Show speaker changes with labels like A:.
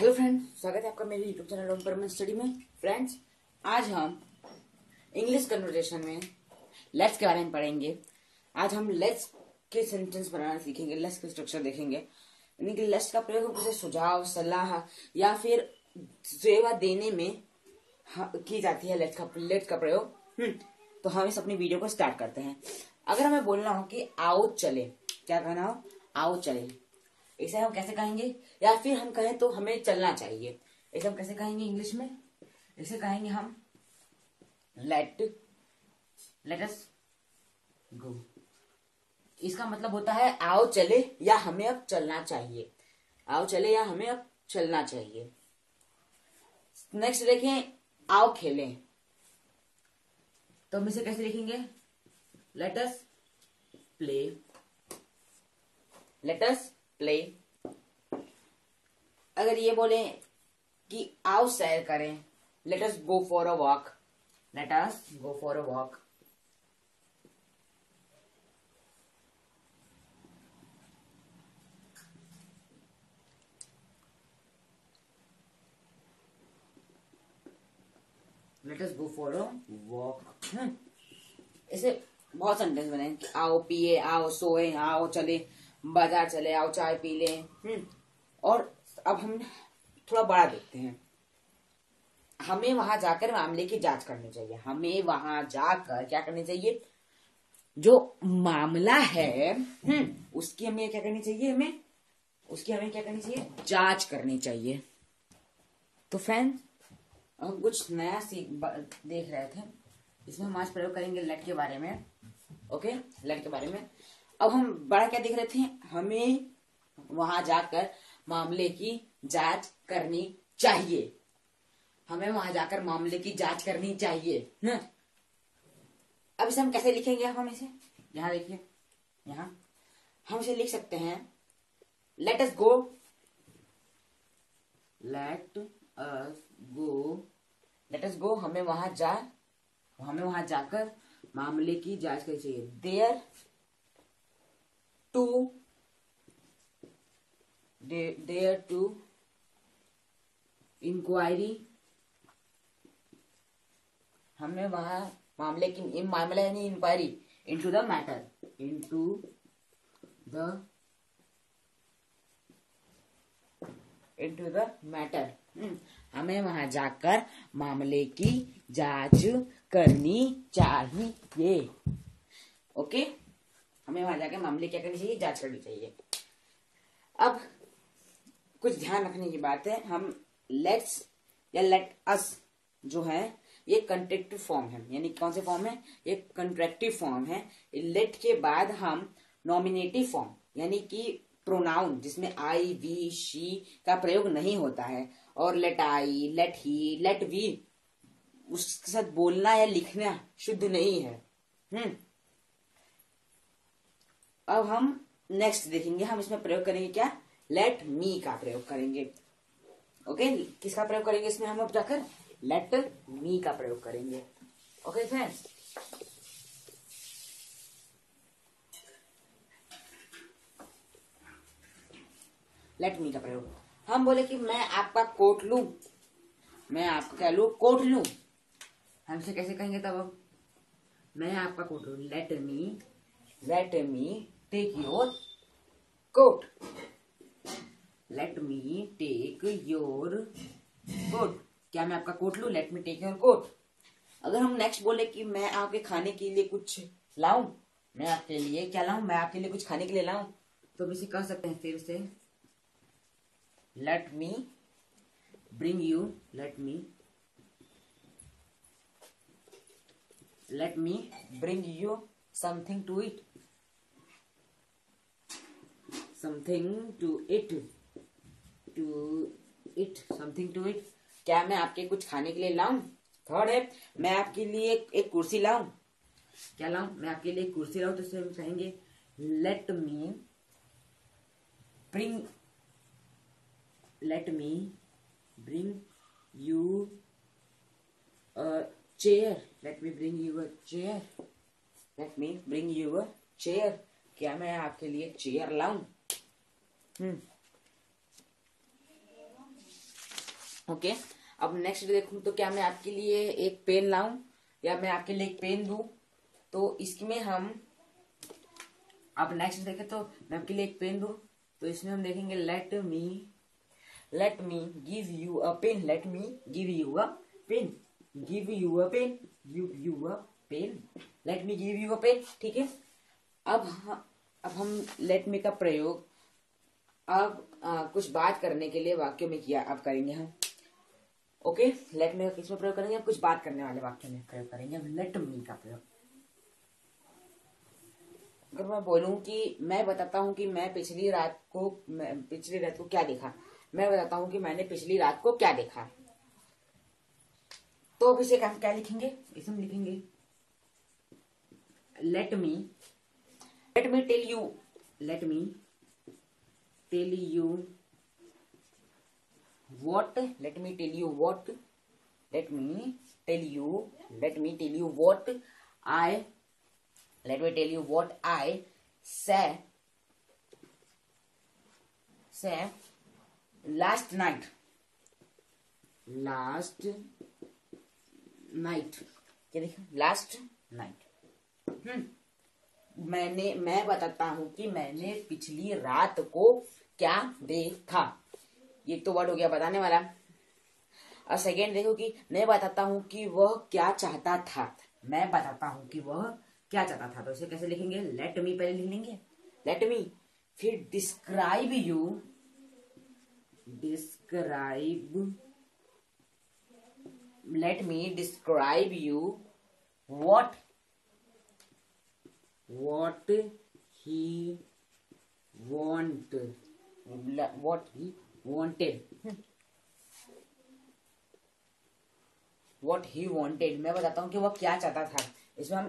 A: Hello friends, स्वागत है आपका मेरे यूट्यूब चैनल ओम परमानेंट स्टडी में। फ्रेंड्स, आज हम इंग्लिश कन्वर्सेशन में लेट्स के बारे में पढ़ेंगे। आज हम लेट्स के सेंटेंस बनाना सीखेंगे, लेट्स के स्ट्रक्चर देखेंगे। यानी कि लेट्स का प्रयोग किसी सुझाव, सलाह या फिर सेवा देने में की जाती है। लेट्स का प्रयोग। तो हम इस अपनी वीडियो को स्टार्ट करते हैं। अगर हमें बोलना हो कि आओ चले, क्या कहना हो? आओ चले, इसे हम कैसे कहेंगे? या फिर हम कहें तो हमें चलना चाहिए, इसे हम कैसे कहेंगे इंग्लिश में? इसे कहेंगे हम लेट अस गो। इसका मतलब होता है आओ चले या हमें अब चलना चाहिए। आओ चले या हमें अब चलना चाहिए। नेक्स्ट देखें, आओ खेलें। तो हम इसे कैसे लिखेंगे? Let us play. Let us play. अगर ये बोले कि आओ सैर करें, late us go for a walk. Late us go for a walk. Late us go for a walk. ऐसे बहुत सेंटेंस बने कि आओ पिए, आओ सोए, आओ चले बाजार चले, आओ चाय पी लें। और अब हम थोड़ा बड़ा देखते हैं। हमें वहां जाकर मामले की जांच करनी चाहिए। हमें वहां जाकर क्या करनी चाहिए? जो मामला है उसकी हमें क्या करनी चाहिए? हमें क्या करनी चाहिए? जांच करनी चाहिए। तो फ्रेंड, हम कुछ नया देख रहे थे। इसमें हम आज प्रयोग करेंगे लेट के बारे में। ओके, लेट के बारे में। अब हम बड़ा क्या देख रहे थे? हमें वहां जाकर मामले की जांच करनी चाहिए। हमें वहां जाकर मामले की जांच करनी चाहिए। अब इसे हम कैसे लिखेंगे? हम इसे यहां देखिए, यहां हम इसे लिख सकते हैं let us go. Let us go. Let us go. हमें वहां जाकर मामले की जांच करनी चाहिए। There to inquiry. हमने वहां मामले की, मामला यानी इंक्वायरी, इनटू द मैटर, हमें वहां जाकर मामले की जांच करनी चाहिए। ओके, हमें वहां जाकर मामले क्या करनी चाहिए? जांच करनी चाहिए। अब कुछ ध्यान रखने की बात है। हम लेट्स या लेट अस जो है ये कंट्रैक्टिव फॉर्म है। यानी कौन से फॉर्म है? ये कंट्रैक्टिव फॉर्म है। लेट के बाद हम नॉमिनेटिव फॉर्म यानी कि प्रोनाउन जिसमें आई, वी, शी का प्रयोग नहीं होता है, और let I, let he, let we, उसके साथ बोलना या लिखना शुद्ध नहीं है। अब हम नेक्स्ट देखेंगे। हम इसमें प्रयोग करेंगे क्या? लेट मी का प्रयोग करेंगे। ओके, किसका प्रयोग करेंगे इसमें? हम अब जाकर लेट मी का प्रयोग करेंगे। ओके फ्रेंड्स, लेट मी का प्रयोग। हम बोले कि मैं आपका कोट लूं, मैं आपका क्या लूं? कोट लूं। हम इसे कैसे कहेंगे तब? अब मैं आपका कोट लूं। Let me take your coat. Let me take your coat. क्या मैं आपका कोट लूं? Let me take your coat. अगर हम नेक्स्ट बोले कि मैं आपके खाने के लिए कुछ लाऊं, मैं आपके लिए क्या लाऊं? मैं आपके लिए कुछ खाने के लिए लाऊं, तो हम इसे कह सकते हैं फिर से let me bring you. Let me bring you something to it. Something to it. क्या मैं आपके कुछ खाने के लिए लाऊं? थर्ड है, मैं आपके लिए एक कुर्सी लाऊं। क्या लाऊं? मैं आपके लिए एक कुर्सी लाऊं, तो इसे हम कहेंगे late me bring you a chair. Late me bring you a chair. क्या मैं आपके लिए चेयर लाऊं? ओके, अब नेक्स्ट देखूं तो क्या मैं आपके लिए एक पेन लाऊं या मैं आपके लिए एक पेन दूं। तो इसमें हम अब नेक्स्ट देखें तो मैं आपके लिए एक पेन दूं, तो इसमें हम देखेंगे let me give you a pen, let me give you a pen, give you a pen, give you a pen, let me give you a pen. ठीक है, अब हम लेट मी का प्रयोग अब कुछ बात करने के लिए वाक्यों में किया अब करेंगे हम। ओके, लेट मी का किसमें प्रयोग करेंगे, अब कुछ बात करने वाले वाक्य में प्रयोग करेंगे हम लेट मी का प्रयोग। अगर मैं बोलूं कि मैं बताता हूं कि मैं पिछली रात को क्या देखा, मैं बताता हूं कि मैंने पिछली रात को क्या देखा, तो अब इसे हम क्या लिखेंगे, इसे हम लिखेंगे let me tell you, let me tell you what, let me tell you what, let me tell you what I, let me tell you what I say last night, क्या देखा, लास्ट नाइट। मैं बताता हूं कि मैंने पिछली रात को क्या देखा, ये तो वर्ड हो गया बताने वाला। और सेकेंड देखो कि मैं बताता हूं कि वह क्या चाहता था, मैं बताता हूं कि वह क्या चाहता था, तो इसे कैसे लिखेंगे, लेट मी पहले लिख लेंगे, लेट मी, फिर describe let me describe you what he wanted, what he wanted, मैं बताता हूं कि वह क्या चाहता था, इसमें हम